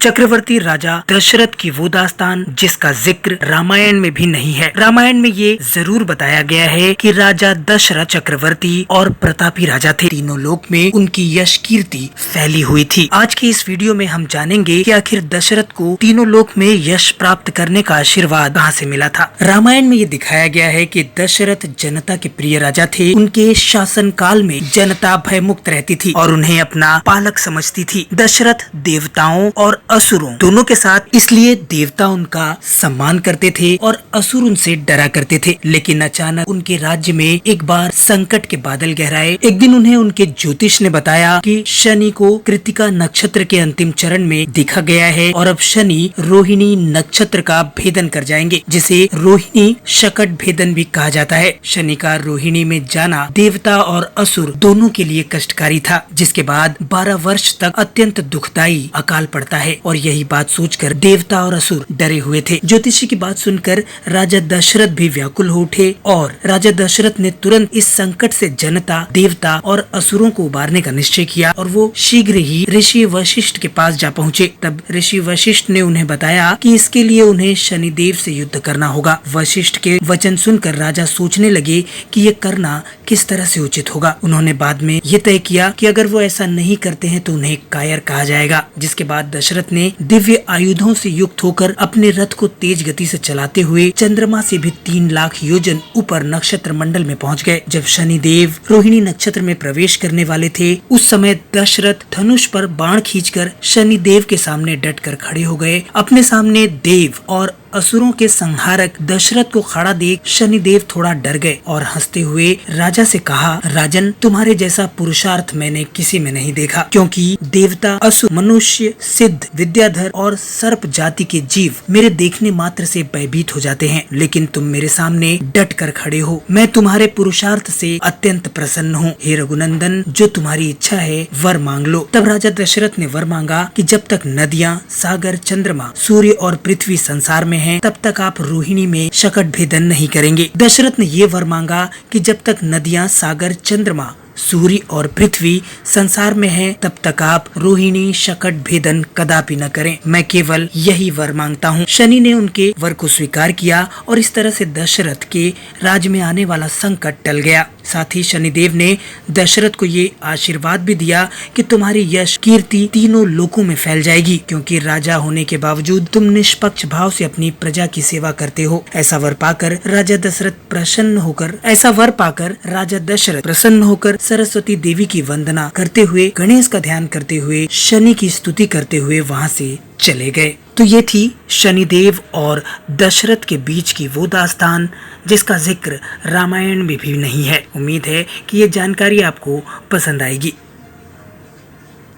चक्रवर्ती राजा दशरथ की वो दास्तान जिसका जिक्र रामायण में भी नहीं है। रामायण में ये जरूर बताया गया है कि राजा दशरथ चक्रवर्ती और प्रतापी राजा थे। तीनों लोक में उनकी यश कीर्ति फैली हुई थी। आज के इस वीडियो में हम जानेंगे कि आखिर दशरथ को तीनों लोक में यश प्राप्त करने का आशीर्वाद कहाँ से मिला था। रामायण में ये दिखाया गया है कि दशरथ जनता के प्रिय राजा थे। उनके शासन काल में जनता भयमुक्त रहती थी और उन्हें अपना पालक समझती थी। दशरथ देवताओं और असुरों दोनों के साथ, इसलिए देवता उनका सम्मान करते थे और असुर उनसे डरा करते थे। लेकिन अचानक उनके राज्य में एक बार संकट के बादल गहराए। एक दिन उन्हें उनके ज्योतिष ने बताया कि शनि को कृतिका नक्षत्र के अंतिम चरण में देखा गया है और अब शनि रोहिणी नक्षत्र का भेदन कर जाएंगे, जिसे रोहिणी शकट भेदन भी कहा जाता है। शनि का रोहिणी में जाना देवता और असुर दोनों के लिए कष्टकारी था, जिसके बाद 12 वर्ष तक अत्यंत दुखदायी अकाल पड़ता है। और यही बात सोचकर देवता और असुर डरे हुए थे। ज्योतिषी की बात सुनकर राजा दशरथ भी व्याकुल हो उठे और राजा दशरथ ने तुरंत इस संकट से जनता, देवता और असुरों को उबारने का निश्चय किया और वो शीघ्र ही ऋषि वशिष्ठ के पास जा पहुँचे। तब ऋषि वशिष्ठ ने उन्हें बताया कि इसके लिए उन्हें शनिदेव से युद्ध करना होगा। वशिष्ठ के वचन सुनकर राजा सोचने लगे कि ये करना किस तरह से उचित होगा। उन्होंने बाद में ये तय किया कि अगर वो ऐसा नहीं करते हैं तो उन्हें कायर कहा जाएगा। जिसके बाद दशरथ ने दिव्य आयुधों से युक्त होकर अपने रथ को तेज गति से चलाते हुए चंद्रमा से भी 3 लाख योजन ऊपर नक्षत्र मंडल में पहुंच गए। जब शनिदेव रोहिणी नक्षत्र में प्रवेश करने वाले थे, उस समय दशरथ धनुष पर बाण खींचकर शनिदेव के सामने डटकर खड़े हो गए। अपने सामने देव और असुरों के संहारक दशरथ को खड़ा देख शनिदेव थोड़ा डर गए और हंसते हुए राजा से कहा, राजन, तुम्हारे जैसा पुरुषार्थ मैंने किसी में नहीं देखा, क्योंकि देवता, असुर, मनुष्य, सिद्ध, विद्याधर और सर्प जाति के जीव मेरे देखने मात्र से भयभीत हो जाते हैं, लेकिन तुम मेरे सामने डट कर खड़े हो। मैं तुम्हारे पुरुषार्थ से अत्यंत प्रसन्न हूँ। हे रघुनंदन, जो तुम्हारी इच्छा है वर मांग लो। तब राजा दशरथ ने वर मांगा कि जब तक नदियाँ, सागर, चंद्रमा, सूर्य और पृथ्वी संसार में हैं, तब तक आप रोहिणी में शकट भेदन नहीं करेंगे। दशरथ ने ये वर मांगा कि जब तक नदियां, सागर, चंद्रमा, सूर्य और पृथ्वी संसार में हैं, तब तक आप रोहिणी शकट भेदन कदापि न करें। मैं केवल यही वर मांगता हूँ। शनि ने उनके वर को स्वीकार किया और इस तरह से दशरथ के राज्य में आने वाला संकट टल गया। साथ ही शनिदेव ने दशरथ को ये आशीर्वाद भी दिया कि तुम्हारी यश कीर्ति तीनों लोकों में फैल जाएगी, क्योंकि राजा होने के बावजूद तुम निष्पक्ष भाव से अपनी प्रजा की सेवा करते हो। ऐसा वर पाकर राजा दशरथ प्रसन्न होकर सरस्वती देवी की वंदना करते हुए, गणेश का ध्यान करते हुए, शनि की स्तुति करते हुए वहाँ से चले गए। तो ये थी शनिदेव और दशरथ के बीच की वो दास्तान जिसका जिक्र रामायण में भी नहीं है। उम्मीद है कि ये जानकारी आपको पसंद आएगी।